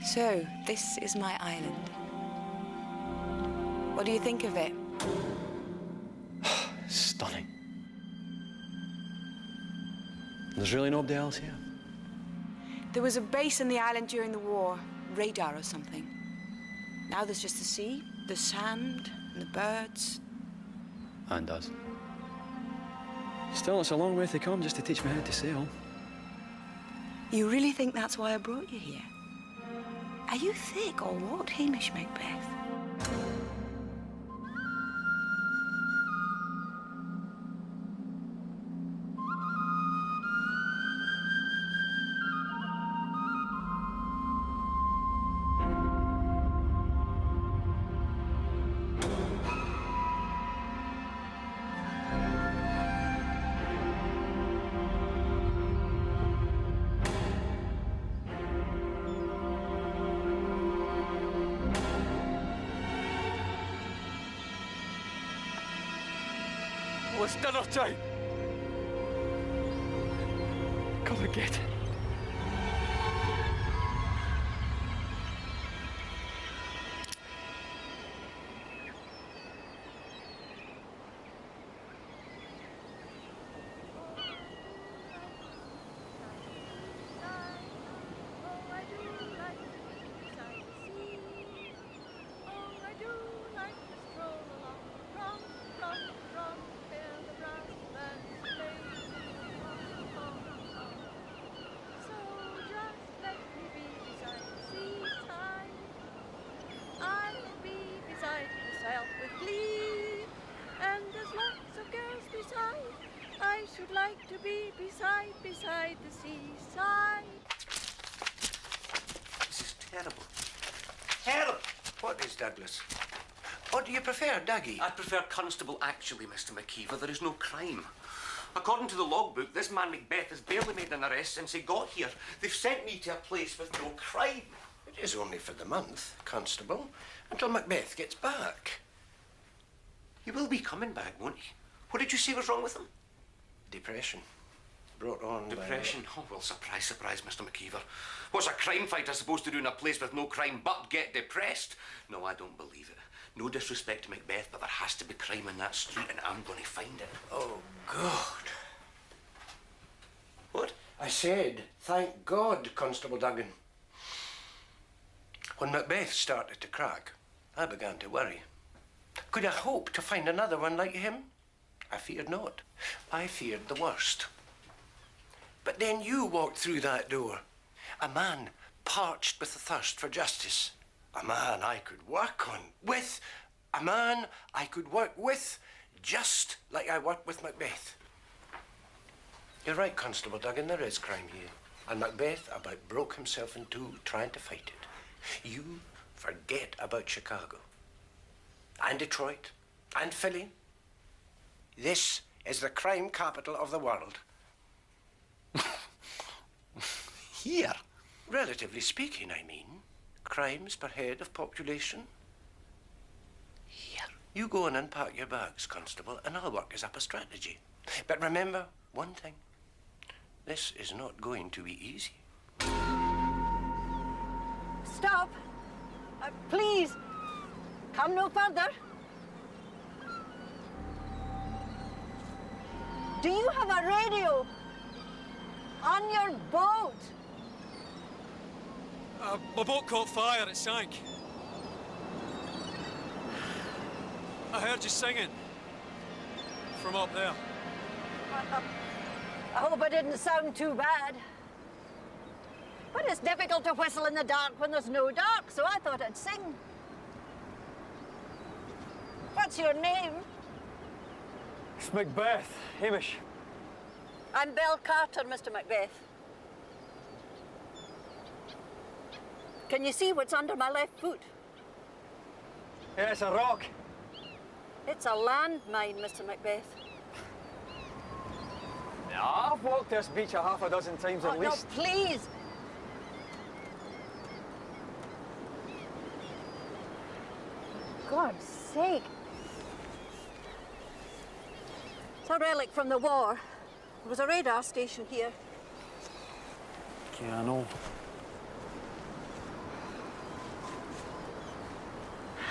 So, this is my island. What do you think of it? Stunning. There's really nobody else here? There was a base on the island during the war, radar or something. Now there's just the sea, the sand, and the birds. And us. Still, it's a long way to come just to teach me how to sail. You really think that's why I brought you here? Are you thick or what, Hamish Macbeth? Well, it's dinner time. Come and get it. I should like to be beside the seaside. This is terrible. Terrible! What is Douglas? What do you prefer, Dougie? I prefer Constable actually, Mr. McKeever. There is no crime. According to the logbook, this man Macbeth has barely made an arrest since he got here. They've sent me to a place with no crime. It is only for the month, Constable, until Macbeth gets back. He will be coming back, won't he? What did you say was wrong with him? Depression. Brought on Depression? Oh, well, surprise, surprise, Mr. McKeever. What's a crime fighter supposed to do in a place with no crime but get depressed? No, I don't believe it. No disrespect to Macbeth, but there has to be crime in that street, and I'm going to find it. Oh, God. What? I said, thank God, Constable Duggan. When Macbeth started to crack, I began to worry. Could I hope to find another one like him? I feared not. I feared the worst. But then you walked through that door. A man parched with the thirst for justice. A man I could work on with. A man I could work with, just like I worked with Macbeth. You're right, Constable Duggan, there is crime here. And Macbeth about broke himself in two trying to fight it. You forget about Chicago. And Detroit. And Philly. This is the crime capital of the world. Here? Relatively speaking, I mean. Crimes per head of population. Here? You go and unpack your bags, Constable, and I'll work us up a strategy. But remember one thing. This is not going to be easy. Stop! Please, come no further. Do you have a radio on your boat? My boat caught fire, it sank. I heard you singing from up there. I hope it didn't sound too bad. But it's difficult to whistle in the dark when there's no dark, so I thought I'd sing. What's your name? It's Macbeth, Hamish. I'm Belle Carter, Mr. Macbeth. Can you see what's under my left foot? Yeah, it's a rock. It's a landmine, Mr. Macbeth. Yeah, I've walked this beach a half a dozen times at least. No, please. For God's sake. It's a relic from the war. There was a radar station here. Yeah, I know.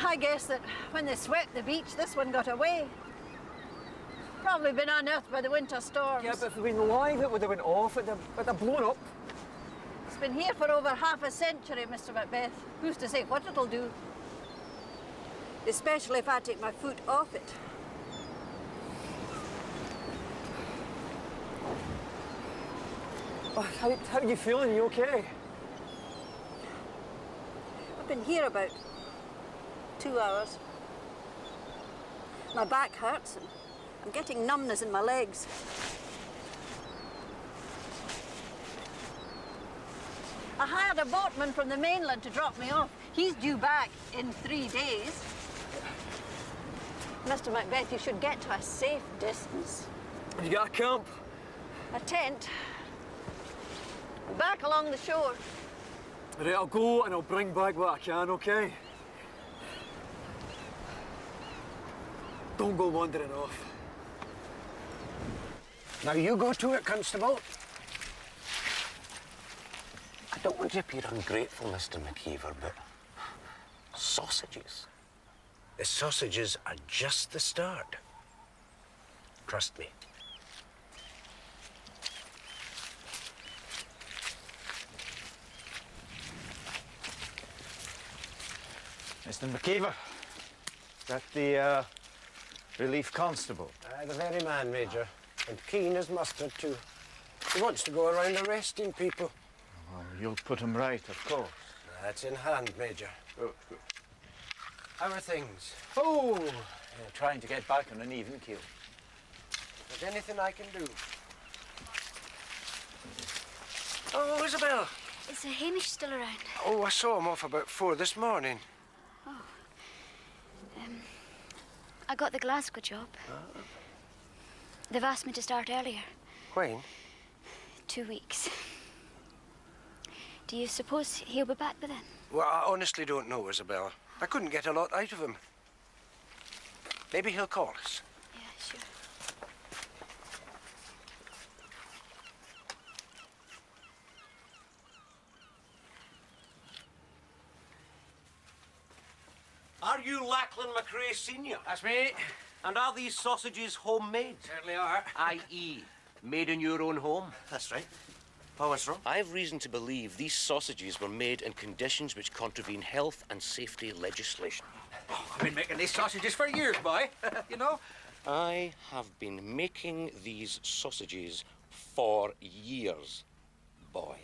I guess that when they swept the beach, this one got away. Probably been unearthed by the winter storms. Yeah, but if we'd been live, it would have went off. It would have blown up. It's been here for over half a century, Mr. Macbeth. Who's to say what it'll do? Especially if I take my foot off it. Oh, how are you feeling? You okay? I've been here about 2 hours. My back hurts and I'm getting numbness in my legs. I hired a boatman from the mainland to drop me off. He's due back in 3 days. Mr. Macbeth, you should get to a safe distance. You got a camp? A tent. Back along the shore. Right, I'll go and I'll bring back what I can, okay? Don't go wandering off. Now you go to it, Constable. I don't want to appear ungrateful, Mr. McKeever, but sausages. The sausages are just the start. Trust me. Mr. McKeever, is that the relief constable? The very man, Major. And keen as mustard, too. He wants to go around arresting people. Well, you'll put him right, of course. That's in hand, Major. Good, good. How are things? Oh, trying to get back on an even keel. Is there anything I can do? Oh, Isabel. Is Hamish still around? Oh, I saw him off about 4 this morning. I got the Glasgow job. They've asked me to start earlier. When? 2 weeks. Do you suppose he'll be back by then? Well, I honestly don't know, Isabella. I couldn't get a lot out of him. Maybe he'll call us. Yeah, sure. Are you Lachlan McRae Sr.? That's me. And are these sausages homemade? Certainly are. I.e., made in your own home? That's right. Oh, what's wrong? I have reason to believe these sausages were made in conditions which contravene health and safety legislation. Oh, I've been making these sausages for years, boy. You know? I have been making these sausages for years, boy.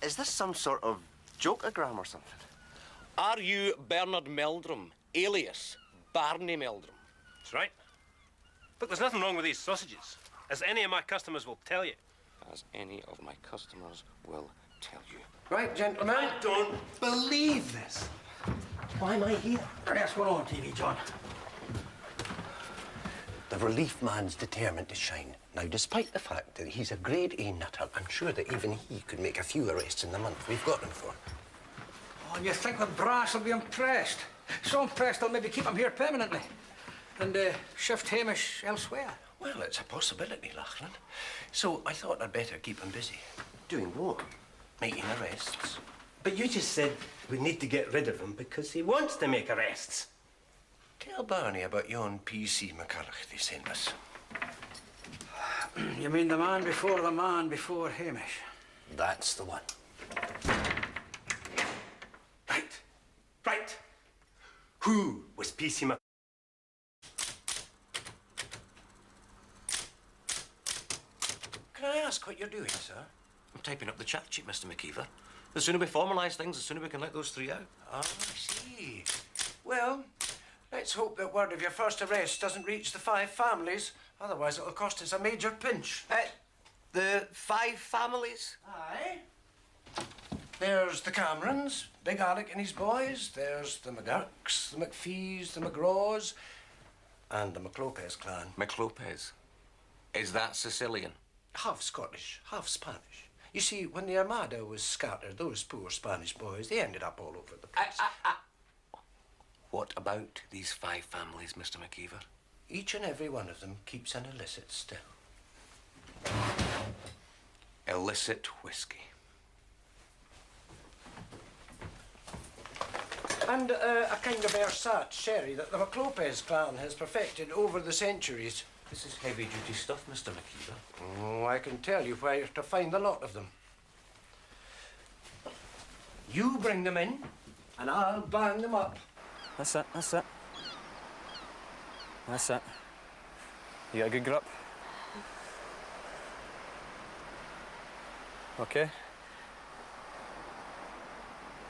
Is this some sort of joke-ogram or something? Are you Bernard Meldrum, alias Barney Meldrum? That's right. Look, there's nothing wrong with these sausages, as any of my customers will tell you. As any of my customers will tell you. Right, gentlemen. I don't believe this. Why am I here? Yes, we're on TV, John. The relief man's determined to shine. Now, despite the fact that he's a grade A nutter, I'm sure that even he could make a few arrests in the month we've got him for. Oh, and you think the brass will be impressed? So impressed they'll maybe keep him here permanently and shift Hamish elsewhere. Well, it's a possibility, Lachlan. So I thought I'd better keep him busy. Doing what? Making arrests. But you just said we need to get rid of him because he wants to make arrests. Tell Barney about yon P.C. McCulloch they sent us. You mean the man before Hamish? That's the one. Right. Who was P.C. Mc... Can I ask what you're doing, sir? I'm typing up the chat sheet, Mr. McKeever. The sooner we formalise things, the sooner we can let those three out. Oh, I see. Well, let's hope that word of your first arrest doesn't reach the 5 families. Otherwise, it'll cost us a major pinch. The 5 families? Aye. There's the Camerons, Big Alec and his boys. There's the McGurks, the McPhees, the McGraws, and the McLopez clan. McLopez. Is that Sicilian? Half Scottish, half Spanish. You see, when the Armada was scattered, those poor Spanish boys, they ended up all over the place. What about these 5 families, Mr. McKeever? Each and every one of them keeps an illicit still. Illicit whiskey. And a kind of ersatz sherry that the Maclopez clan has perfected over the centuries. This is heavy-duty stuff, Mr. McKeever. Oh, I can tell you where to find a lot of them. You bring them in, and I'll bang them up. That's it, that's it. That's it. You got a good grip? Okay?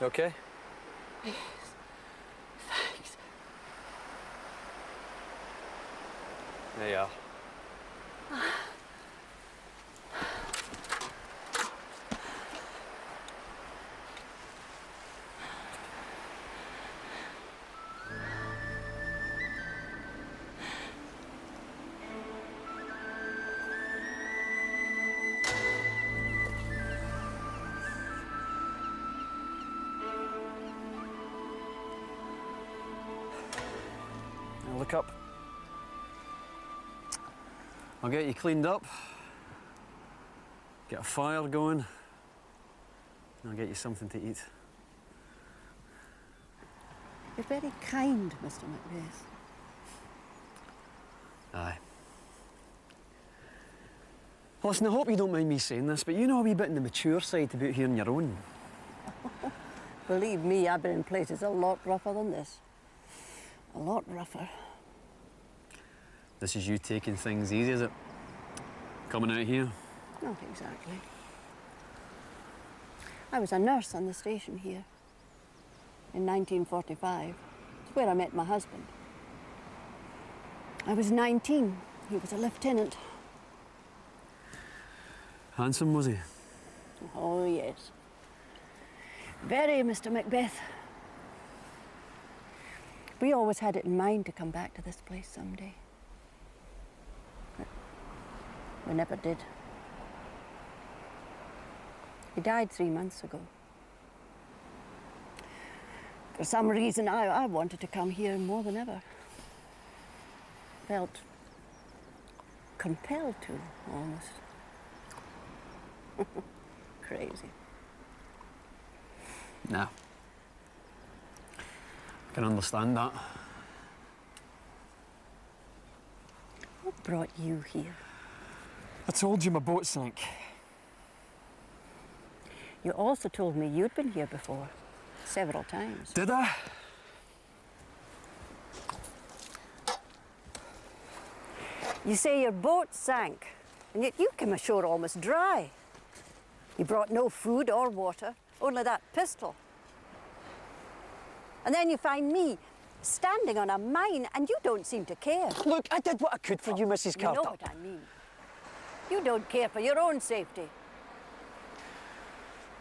You okay? Yes. Thanks. There you are. Now look up. I'll get you cleaned up, get a fire going, and I'll get you something to eat. You're very kind, Mr. Macbeth. Aye. Listen, I hope you don't mind me saying this, but you know a wee bit in the mature side about here on your own. Believe me, I've been in places a lot rougher than this. A lot rougher. This is you taking things easy, is it? Coming out here? Not exactly. I was a nurse on the station here in 1945. It's where I met my husband. I was 19. He was a lieutenant. Handsome, was he? Oh, yes. Very, Mr. Macbeth. We always had it in mind to come back to this place someday. But we never did. He died 3 months ago. For some reason, I wanted to come here more than ever. Felt compelled to, almost. Crazy. Nah. I can understand that. What brought you here? I told you my boat sank. You also told me you'd been here before, several times. Did I? You say your boat sank, and yet you came ashore almost dry. You brought no food or water, only that pistol. And then you find me standing on a mine, and you don't seem to care. Look, I did what I could for you, Mrs. Carter. You know what I mean. You don't care for your own safety.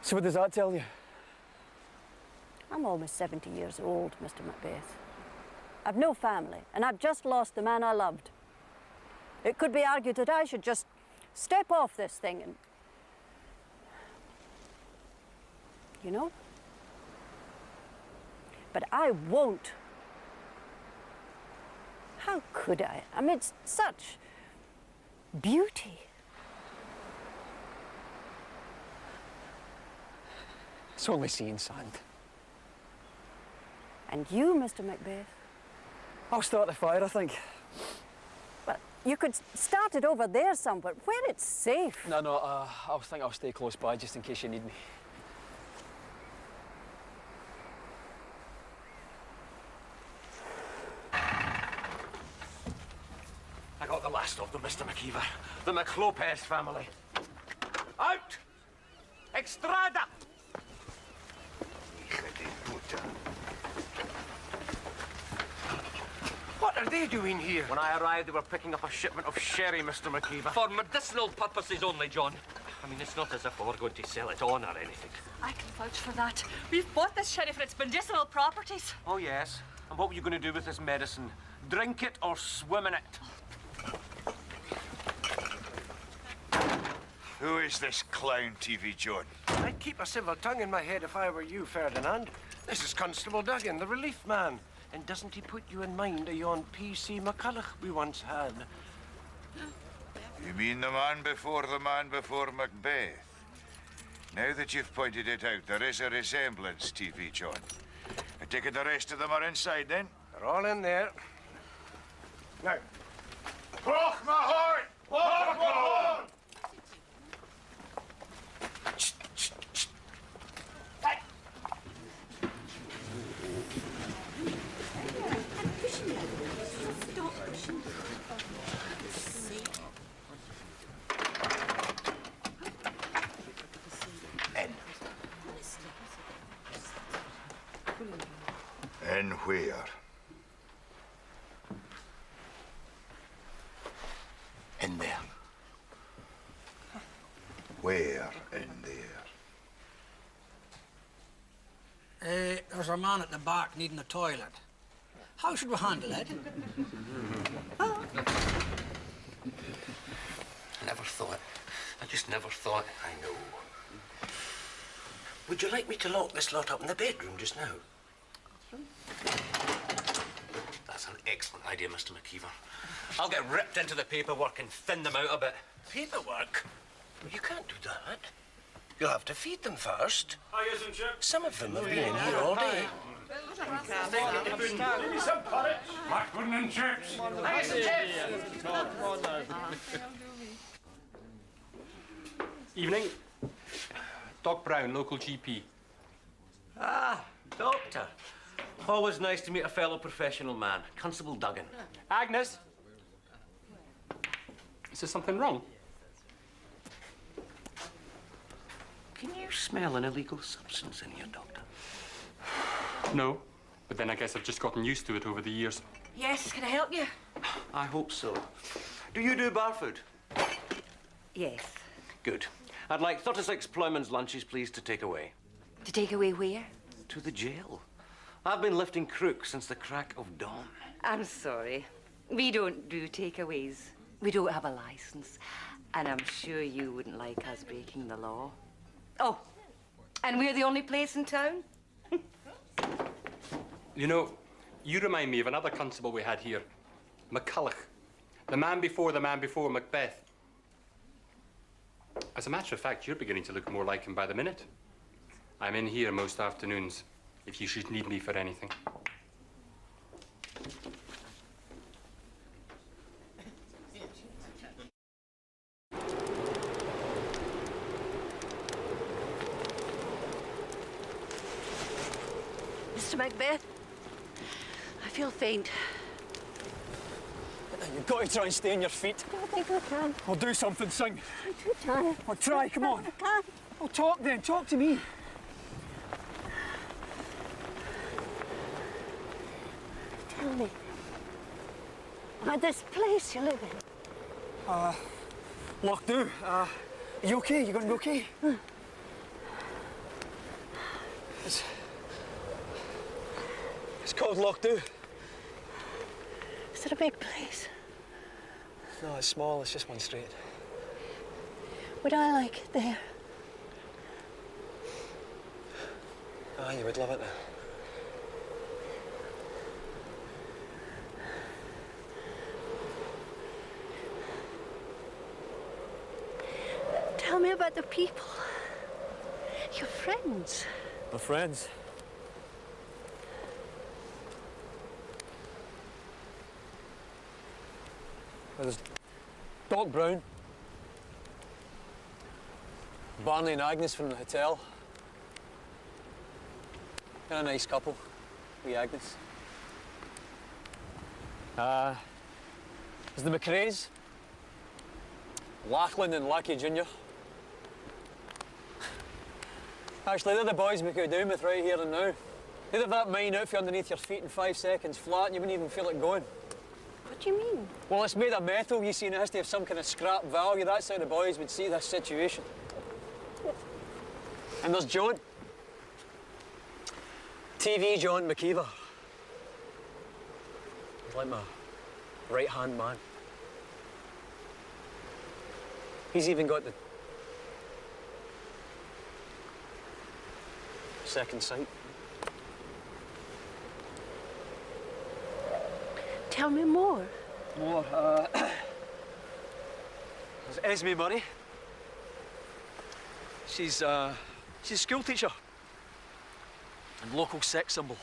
So what does that tell you? I'm almost 70 years old, Mr. Macbeth. I've no family, and I've just lost the man I loved. It could be argued that I should just step off this thing and... You know? But I won't. How could I? Amidst such beauty. It's only seeing sand. And you, Mr. Macbeth? I'll start the fire, I think. Well, you could start it over there somewhere, where it's safe. No, I think I'll stay close by just in case you need me. I got the last of them, Mr. McKeever. The Maclopez family. Out! Extrada! What are they doing here? When I arrived, they were picking up a shipment of sherry, Mr. McKeever. For medicinal purposes only, John. I mean, it's not as if we were going to sell it on or anything. I can vouch for that. We've bought this sherry for its medicinal properties. Oh, yes. And what were you going to do with this medicine? Drink it or swim in it? Who is this clown, TV John? I'd keep a civil tongue in my head if I were you, Ferdinand. This is Constable Duggan, the relief man. And doesn't he put you in mind of yon P.C. McCulloch we once had? You mean the man before Macbeth? Now that you've pointed it out, there is a resemblance, TV John. take it the rest of them are inside then? They're all in there. Now, Hoch my horn! Hoch my horn! In where? In there. Where in there? There's a man at the back needing a toilet. How should we handle it? Never thought. I just never thought. I know. Would you like me to lock this lot up in the bedroom just now? That's an excellent idea, Mr. McKeever. I'll get ripped into the paperwork and thin them out a bit. Paperwork? Well, you can't do that. You'll have to feed them first. Hi, isn't you? Some of them have been in here all day. Give me some porridge. What pudding and chips? nice and chips. Evening. Doc Brown, local GP. Ah, doctor. Always nice to meet a fellow professional man. Constable Duggan. Agnes? Is there something wrong? Can you smell an illegal substance in here, Doctor? No, but then I guess I've just gotten used to it over the years. Yes, can I help you? I hope so. Do you do bar food? Yes. Good. I'd like 36 ploughman's lunches, please, to take away. To take away where? To the jail. I've been lifting crooks since the crack of dawn. I'm sorry. We don't do takeaways. We don't have a license. And I'm sure you wouldn't like us breaking the law. Oh, and we're the only place in town? You know, you remind me of another constable we had here, McCulloch. The man before Macbeth. As a matter of fact, you're beginning to look more like him by the minute. I'm in here most afternoons, if you should need me for anything. Mr. Macbeth, I feel faint. You've got to try and stay on your feet. I don't think I can. I'll do something, sing. I'm too tired. I'll try, come on. I can't. I'll talk then, talk to me. Tell me, about this place you live in. Lochdubh, are you okay? You gonna be okay? It's called Lochdubh. Is it a big place? No, it's small, it's just one street. Would I like it there? Ah, you would love it now. Tell me about the people. Your friends. My friends? Well, there's Doc Brown, Barney and Agnes from the hotel. They're a nice couple, wee Agnes. There's the McRaes, Lachlan and Lackey Jr. Actually, they're the boys we could do with right here and now. They'd have that mine out for you underneath your feet in 5 seconds flat and you wouldn't even feel it going. What do you mean? Well, it's made of metal, you see, and it has to have some kind of scrap value. That's how the boys would see this situation. And there's John. TV John McKeever. He's like my right-hand man. He's even got the second sight. Tell me more. More, there's Esme Murray. She's a school teacher and local sex symbol.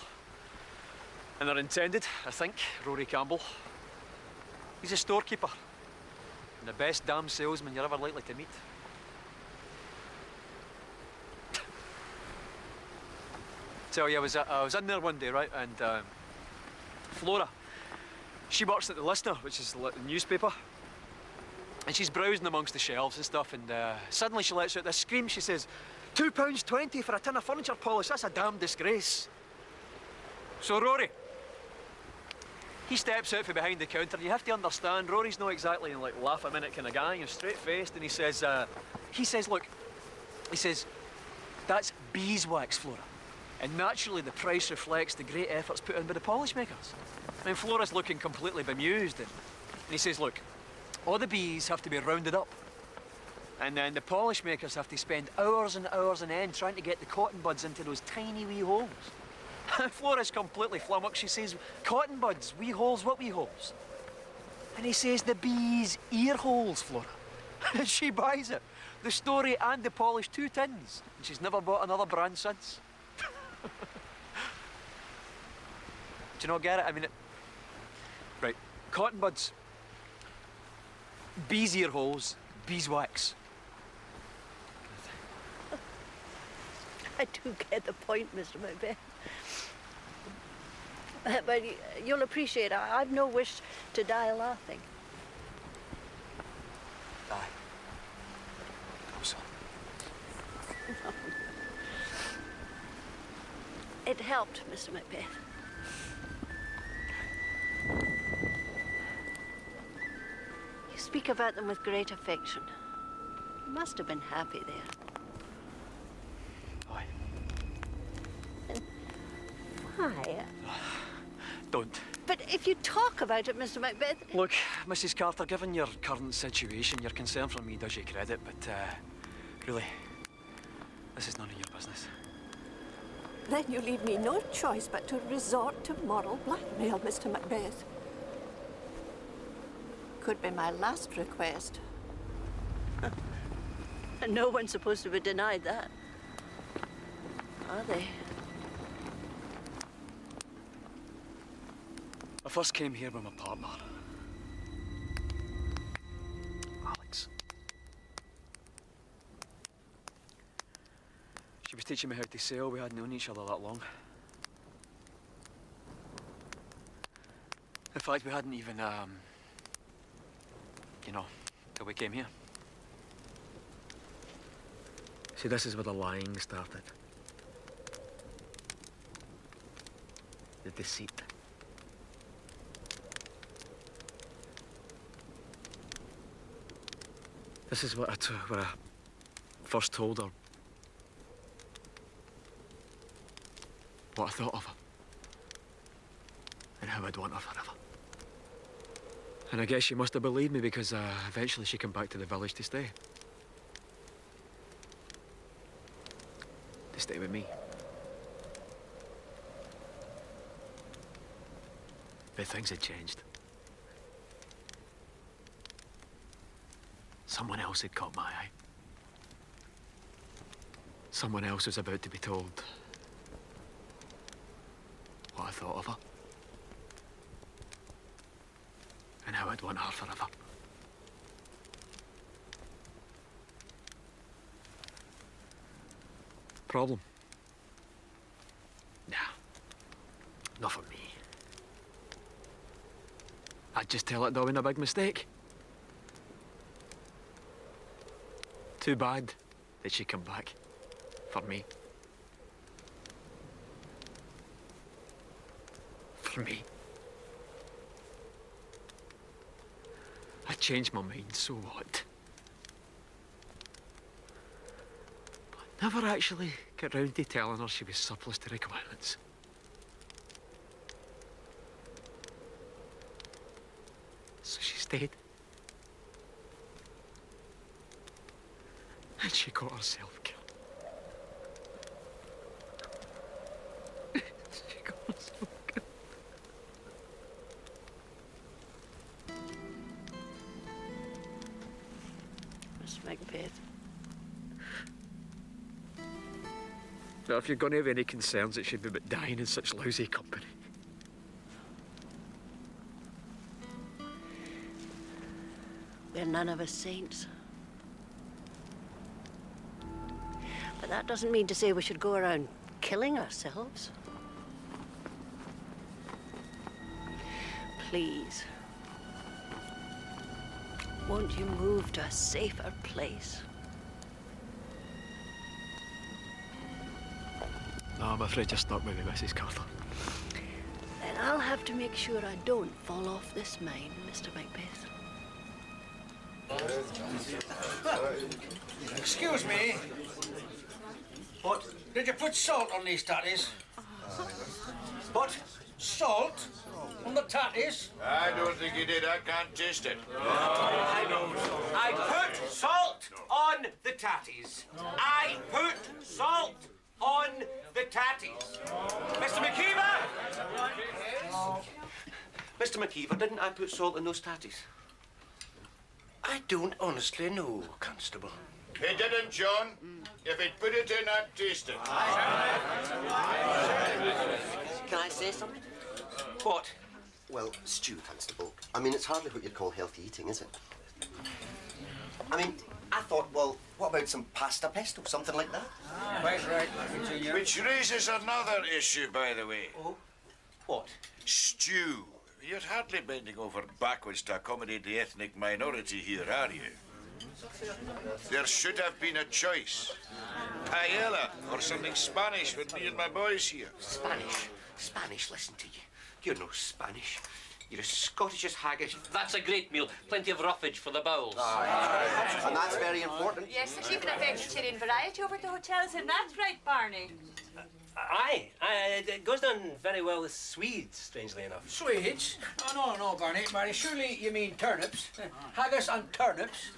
And they're intended, I think, Rory Campbell. He's a storekeeper. And the best damn salesman you're ever likely to meet. Tell you, I was in there one day, right, and Flora, she works at the Listener, which is the newspaper, and she's browsing amongst the shelves and stuff, and suddenly she lets out this scream. She says, £2.20 for a tin of furniture polish, that's a damn disgrace. So Rory, he steps out from behind the counter, and you have to understand, Rory's not exactly like laugh-a-minute kind of guy, you're straight-faced, and he says, look, he says, that's beeswax, Flora. And naturally, the price reflects the great efforts put in by the polish makers. I mean, Flora's looking completely bemused, and he says, look, all the bees have to be rounded up. And then the polish makers have to spend hours and hours on end trying to get the cotton buds into those tiny wee holes. Flora's completely flummoxed. She says, cotton buds, wee holes, what wee holes? And he says, the bees' ear holes, Flora. And she buys it. The story and the polish, 2 tins. And she's never bought another brand since. Do you not get it? I mean, right, cotton buds, bees' ear holes, beeswax. I do get the point, Mr. Macbeth. But you'll appreciate I've no wish to die laughing. Die? Oh, so. It helped, Mr. Macbeth. You speak about them with great affection. You must have been happy there. Aye. Why? Don't. But if you talk about it, Mr. Macbeth... Look, Mrs. Carter, given your current situation, your concern for me does you credit, but really, this is none of your business. Then you leave me no choice but to resort to moral blackmail, Mr. Macbeth. Could be my last request. And no one's supposed to be denied that. Are they? I first came here with my partner, Alex. She was teaching me how to sail. We hadn't known each other that long. In fact, we hadn't even, till we came here. See, this is where the lying started. The deceit. This is where I first told her what I thought of her and how I'd want her forever. And I guess she must have believed me because eventually she came back to the village to stay. To stay with me. But things had changed. Someone else had caught my eye. Someone else was about to be told what I thought of her. And how I'd want her forever. Problem? Nah. Not for me. I'd just tell it that wasn't a big mistake. Too bad that she come back for me. For me. I changed my mind, so what? But I never actually got round to telling her she was surplus to requirements. So she stayed. And she got herself killed. She got herself killed. Miss Macbeth. Now, if you're going to have any concerns, it should be about dying in such lousy company. We're none of us saints. But that doesn't mean to say we should go around killing ourselves. Please, won't you move to a safer place? No, I'm afraid you're stuck with me, Mrs. Carter. Then I'll have to make sure I don't fall off this mine, Mr. Macbeth. Excuse me. What? Did you put salt on these tatties? What? Salt? On the tatties? I don't think he did. I can't taste it. I put salt on the tatties. I put salt on the tatties. Mr. McKeever! Mr. McKeever, didn't I put salt in those tatties? I don't honestly know, Constable. He didn't, John. If he'd put it in, I'd taste it. Can I say something? What? Well, stew, Constable. I mean, it's hardly what you'd call healthy eating, is it? I mean, I thought, well, what about some pasta pesto, something like that? Quite right, Junior. Which raises another issue, by the way. Oh? What? Stew. You're hardly bending over backwards to accommodate the ethnic minority here, are you? There should have been a choice. Paella or something Spanish for me and my boys here. Spanish? Spanish, listen to you. You're no Spanish. You're as Scottish as haggis. That's a great meal. Plenty of roughage for the bowels. And that's very important. Yes, there's even a vegetarian variety over at the hotels, isn't that right, Barney? Aye, it goes down very well with Swedes, strangely enough. Swedes? Oh, no, Barney. Barney, surely you mean turnips. Haggis and turnips.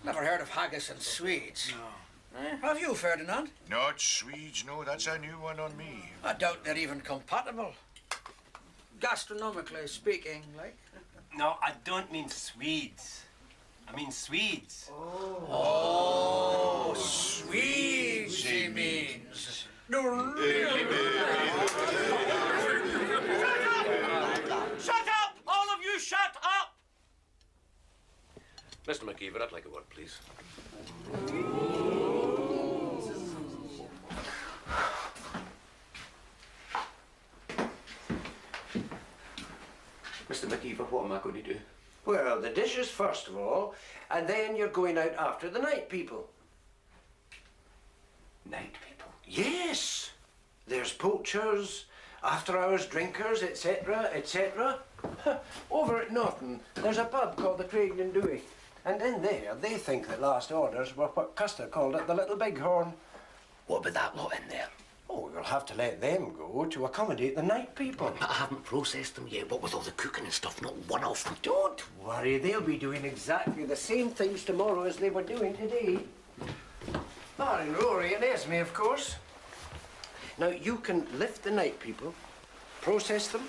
Never heard of haggis and Swedes. No. Have you, Ferdinand? Not Swedes, no. That's a new one on me. I doubt they're even compatible. Gastronomically speaking, like. No, I don't mean Swedes. I mean Swedes. Oh, Swedes, he means. Shut up! All of you, shut up! Mr. McKeever, I'd like a word, please. Mr. McKeever, what am I going to do? Well, the dishes first of all, and then you're going out after the night people. Night people? Yes. There's poachers, after-hours drinkers, etc., etc. Over at Norton, there's a pub called the Craig and Dewey. And in there, they think that last orders were what Custer called it, the Little Bighorn. What about that lot in there? Oh, you'll have to let them go to accommodate the night people. But I haven't processed them yet. What with all the cooking and stuff, not one of them. Don't worry, they'll be doing exactly the same things tomorrow as they were doing today. Barring Rory and Esme, of course. Now, you can lift the night people, process them,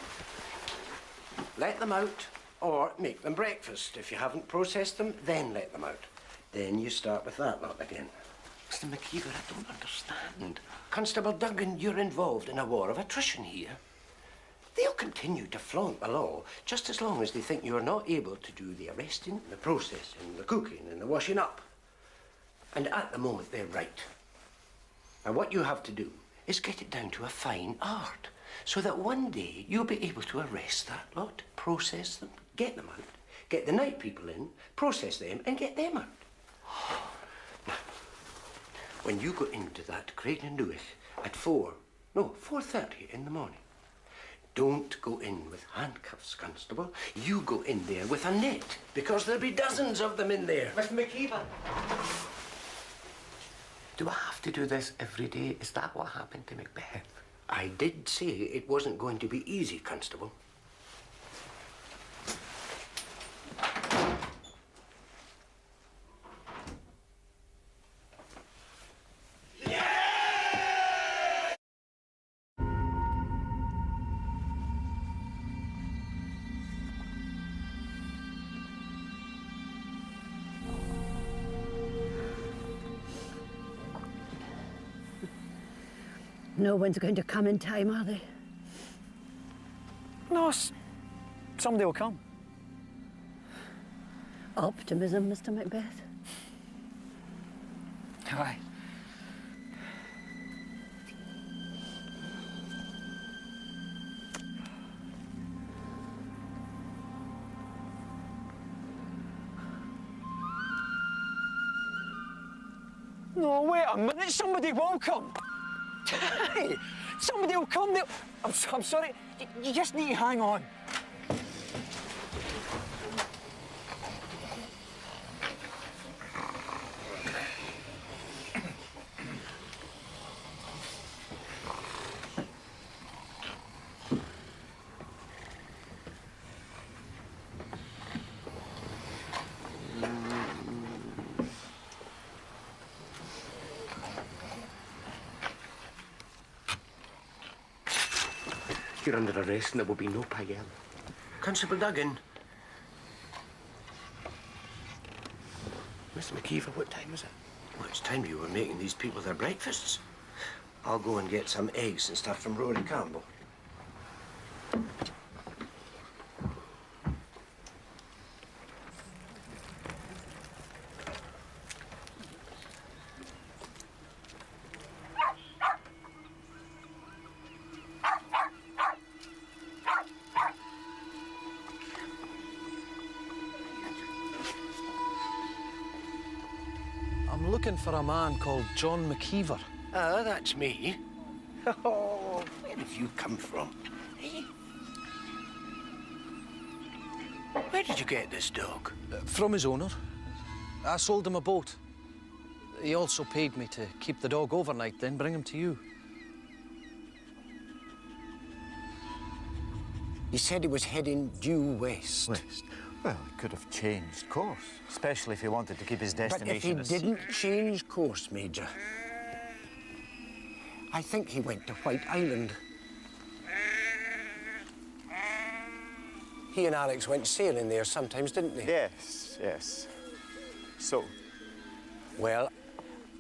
let them out, or make them breakfast. If you haven't processed them, then let them out. Then you start with that lot again. Mr. McKeever, I don't understand. Constable Duggan, you're involved in a war of attrition here. They'll continue to flaunt the law just as long as they think you're not able to do the arresting, the processing, the cooking, and the washing up. And at the moment, they're right. Now, what you have to do is get it down to a fine art, so that one day you'll be able to arrest that lot, process them, get them out, get the night people in, process them, and get them out. Now, when you go into that Craig and Dewey at 4:30 in the morning, don't go in with handcuffs, Constable. You go in there with a net, because there'll be dozens of them in there. Mr. McKeever. Do I have to do this every day? Is that what happened to Macbeth? I did say it wasn't going to be easy, Constable. No one's going to come in time, are they? No, somebody will come. Optimism, Mr. Macbeth. Aye. No, wait a minute. Somebody will come. Hey, somebody will come. I'm sorry. You just need to hang on. You're under arrest and there will be no paella. Constable Duggan. Mr. McKeever, what time is it? Well, it's time you were making these people their breakfasts. I'll go and get some eggs and stuff from Rory Campbell. I'm looking for a man called John McKeever. Ah, that's me. Oh, where have you come from? Eh? Where did you get this dog? From his owner. I sold him a boat. He also paid me to keep the dog overnight, then bring him to you. He said he was heading due west. West? Well, he could have changed course, especially if he wanted to keep his destination But if he didn't change course, Major, I think he went to White Island. He and Alex went sailing there sometimes, didn't they? Yes, yes. So? Well,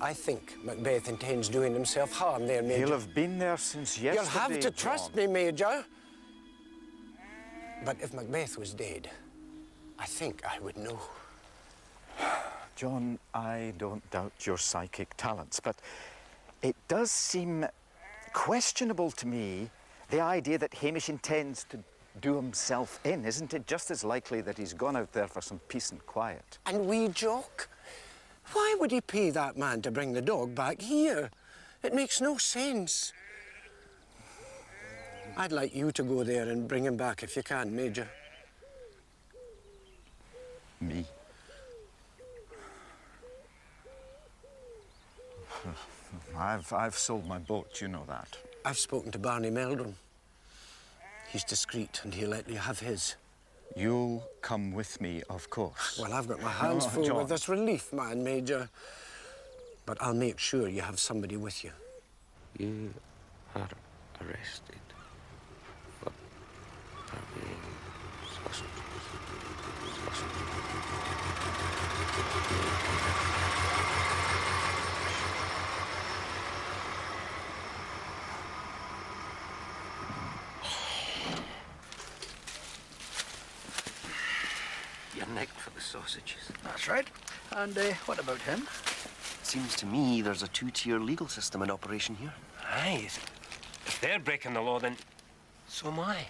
I think Macbeth intends doing himself harm there, Major. He'll have been there since yesterday, You'll have to trust me, Major. But if Macbeth was dead, I think I would know. John, I don't doubt your psychic talents, but it does seem questionable to me, the idea that Hamish intends to do himself in. Isn't it just as likely that he's gone out there for some peace and quiet? And we joke? Why would he pay that man to bring the dog back here? It makes no sense. I'd like you to go there and bring him back if you can, Major. Me? I've sold my boat, you know that. I've spoken to Barney Meldrum. He's discreet and he'll let you have his. You'll come with me, of course. Well, I've got my hands full John. with this relief man, Major. But I'll make sure you have somebody with you. You are arrested for carrying sausages. You're nicked for the sausages. That's right. And what about him? Seems to me there's a two-tier legal system in operation here. Aye. If they're breaking the law, then so am I.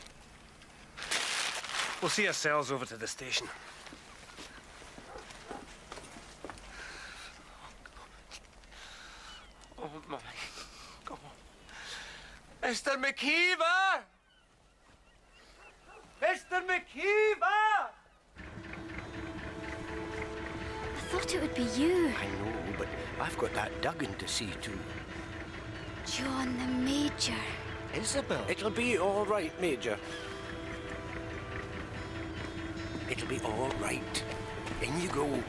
We'll see ourselves over to the station. Oh, my God. Mr. McKeever! Mr. McKeever! I thought it would be you. I know, but I've got that Duggan to see to. John the Major. Isabel. It'll be all right, Major. It'll be all right. In you go.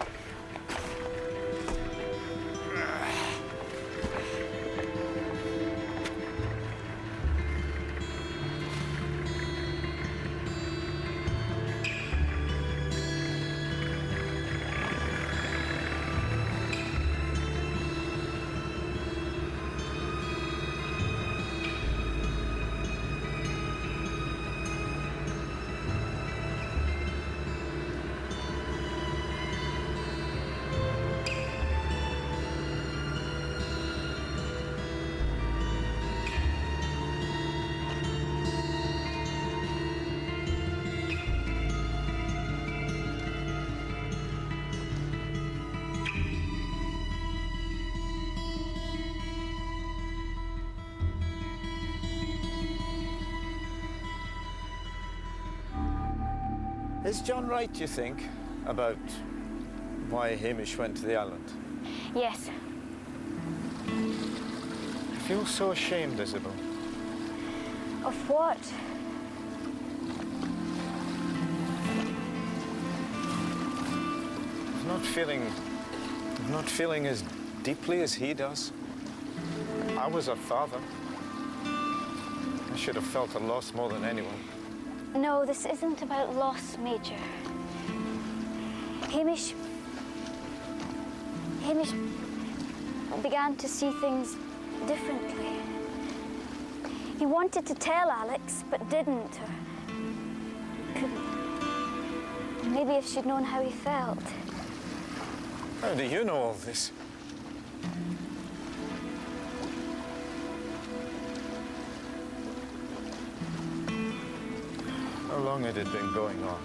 Is John right, you think, about why Hamish went to the island? Yes. I feel so ashamed, Isabel. Of what? Of not feeling as deeply as he does. I was her father. I should have felt a loss more than anyone. No, this isn't about loss, Major. Hamish began to see things differently. He wanted to tell Alex, but didn't, or couldn't. Maybe if she'd known how he felt. How do you know all this? How long had it been going on?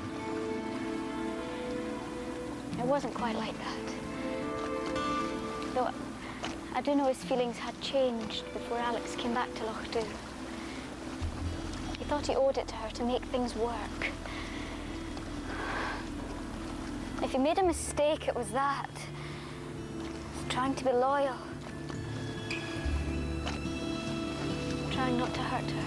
It wasn't quite like that. Though I do know his feelings had changed before Alex came back to Lochdubh. He thought he owed it to her to make things work. If he made a mistake, it was that. He was trying to be loyal. Trying not to hurt her.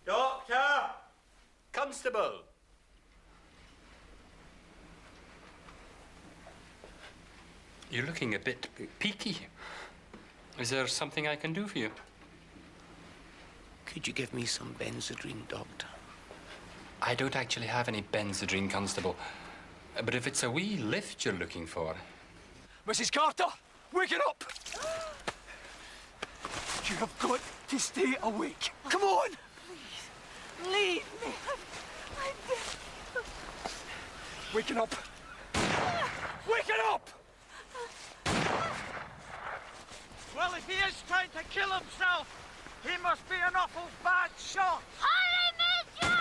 Doctor! Constable! You're looking a bit peaky. Is there something I can do for you? Could you give me some Benzedrine, Doctor? I don't actually have any Benzedrine, Constable. But if it's a wee lift you're looking for... Mrs. Carter, wake it up! You have got to stay awake. Come on! Please, leave me. Wake it up! Wake it up! Well, if he is trying to kill himself, he must be an awful bad shot. Hurry, Major!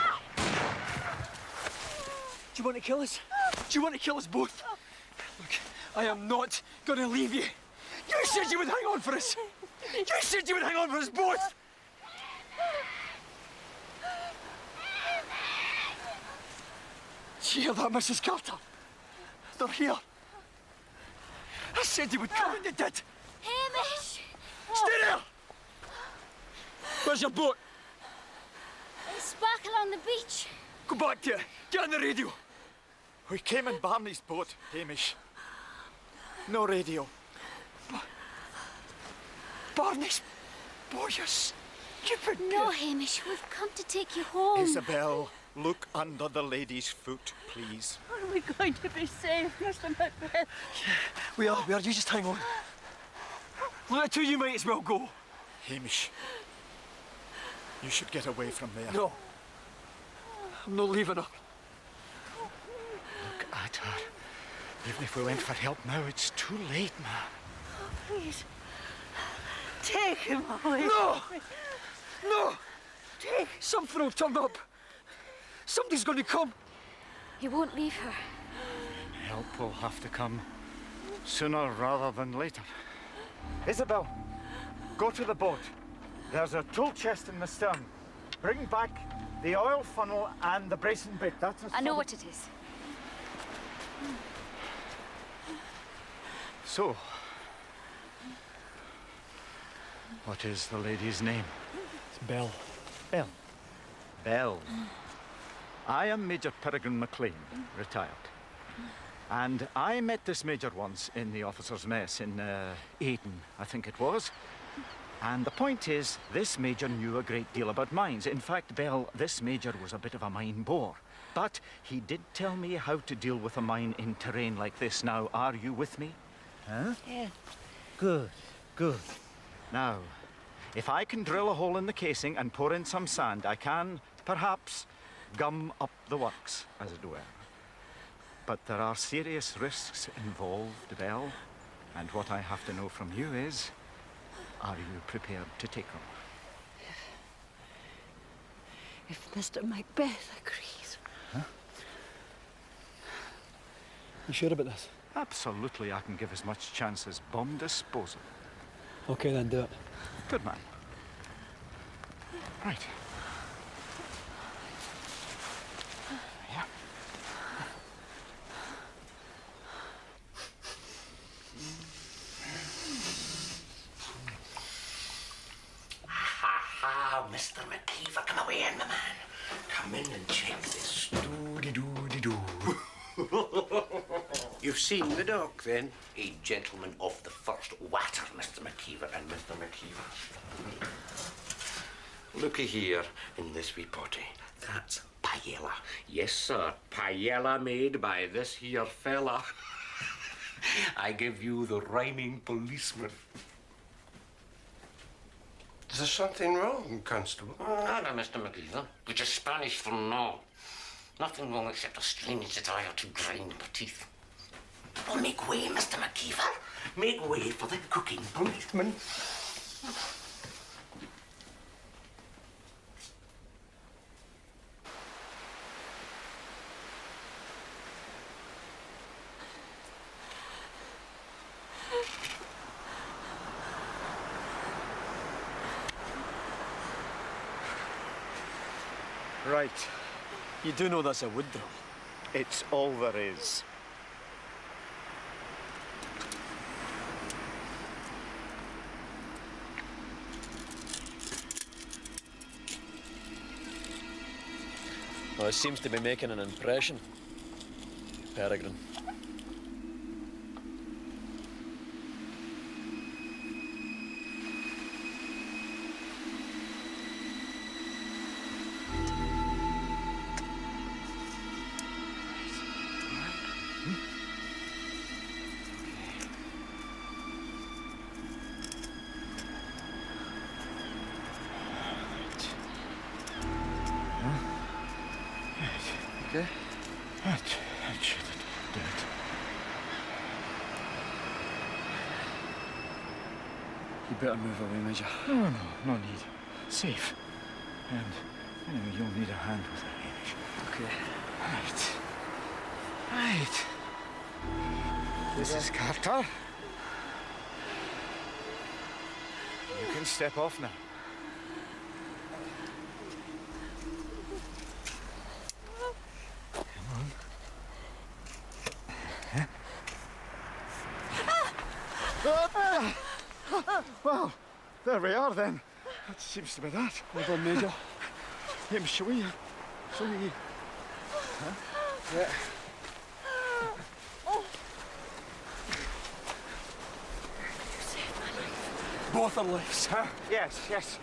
Do you want to kill us? Do you want to kill us both? Look, I am not going to leave you. You said you would hang on for us. You said you would hang on for us both. Do you hear that, Mrs. Carter? They're here. I said you would come and you did. Hamish! Stay there! Where's your boat? It's back along the beach. Go back to it. Get on the radio. We came in Barney's boat, Hamish. No radio. Barney's boat, you stupid No, kid. Hamish, we've come to take you home. Isabel, look under the lady's foot, please. Are we going to be safe, Mr. Macbeth? We are. You just hang on. Look, the two of you might as well go. Hamish, you should get away from there. No. I'm not leaving her. Look at her. Even if we went for help now, it's too late, man. Please, take him away. No! No! Something will turn up. Somebody's going to come. You won't leave her. Help will have to come sooner rather than later. Isabel, go to the boat. There's a tool chest in the stern. Bring back the oil funnel and the bracing bit. That's a I know what it is. So, what is the lady's name? It's Belle. Belle. Belle. I am Major Peregrine MacLean, retired. And I met this major once in the officers' mess in Aden, I think it was. And the point is, this major knew a great deal about mines. In fact, Belle, this major was a bit of a mine bore. But he did tell me how to deal with a mine in terrain like this. Now, are you with me? Huh? Yeah. Good, good. Now, if I can drill a hole in the casing and pour in some sand, I can, perhaps, gum up the works, as it were. But there are serious risks involved, Belle. And what I have to know from you is, are you prepared to take them? If Mr. Macbeth agrees. Huh? You sure about this? Absolutely, I can give as much chance as bomb disposal. Okay, then do it. Good man. Right. Yeah. Ha, Mr. McKeever, come away in, my man. Come in and check this. Doo-de-doo-de-doo. You've seen the dock, then? A gentleman of the first water, Mr. McKeever and Mr. McKeever. Looky here in this wee potty. That's paella. Yes, sir, paella made by this here fella. I give you the rhyming policeman. Is there something wrong, Constable? Nada, Mr. McKeever, which is Spanish for no. Nothing wrong except a strange desire to grind my teeth. Well, make way, Mr. McKeever. Make way for the cooking policeman. Right. You do know that's a wood drill? It's all there is. Well, it seems to be making an impression, Peregrine. Okay. That should do it. You better move away, Major. No need. Safe. And anyway, you'll need a hand with it, Hamish. Okay. Right. This is Carter. You can step off now. Well, there we are then. That seems to be that. Well done, Major. Shall we? Huh? Yeah. Both our lives. Huh? Yes.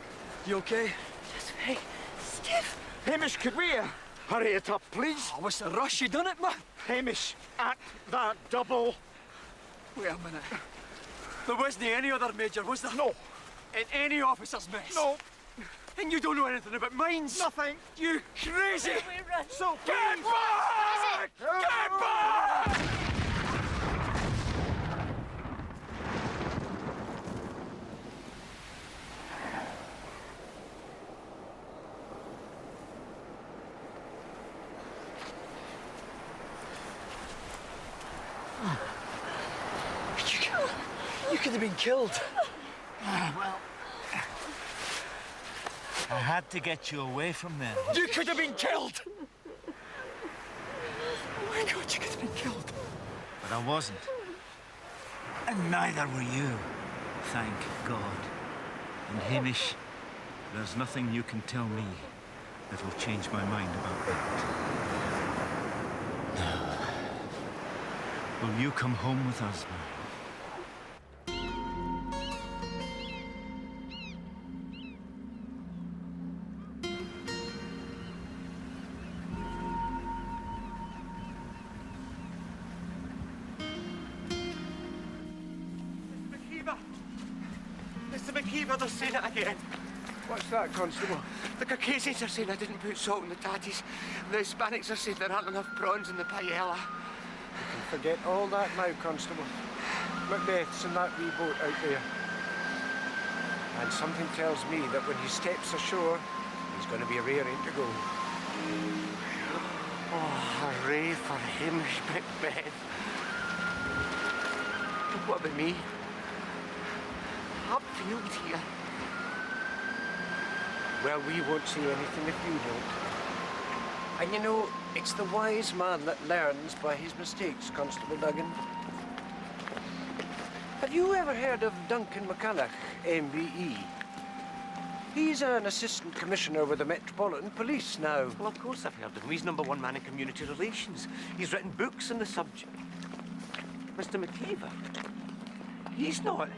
You okay? Just very stiff. Hamish, could we hurry it up, please? Oh, what's the rush? You done it, man? Hamish, at that double. Wait a minute. There wasn't any other Major, was there? No. In any officer's mess? No. And you don't know anything about mines? Nothing. You crazy! We run. So Get back! Get back! You could have been killed. Well, I had to get you away from there. You could have been killed! Oh my God, you could have been killed. But I wasn't. And neither were you, thank God. And Hamish, there's nothing you can tell me that will change my mind about that. Will you come home with us, man? Mr. McKeever, they're saying it again. What's that, Constable? The Caucasians are saying I didn't put salt in the tatties. The Hispanics are saying there aren't enough prawns in the paella. You can forget all that now, Constable. Macbeth's in that wee boat out there. And something tells me that when he steps ashore, He's going to be raring to go. Oh, hooray for Hamish Macbeth. What about me? Upfield here. Well, we won't see anything if you don't. And you know, it's the wise man that learns by his mistakes, Constable Duggan. Have you ever heard of Duncan McCulloch, MBE? He's an assistant commissioner with the Metropolitan Police now. Well, of course I've heard of him. He's #1 man in community relations. He's written books on the subject. Mr. McKeever, he's not.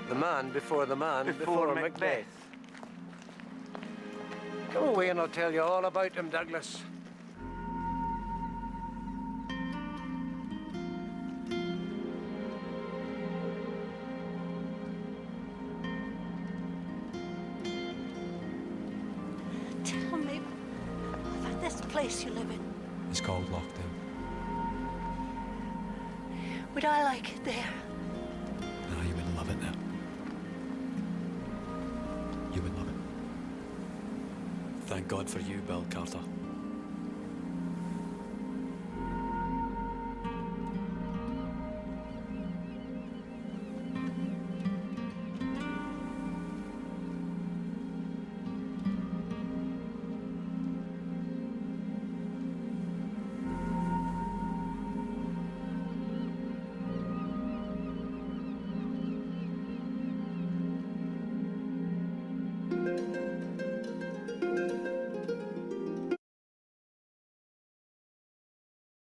The man before the man before Macbeth. Come away and I'll tell you all about him, Douglas. Tell me about this place you live in. It's called Lochdubh. Would I like it there? No, you wouldn't love it there. You would love it. Thank God for you, Bill Carter.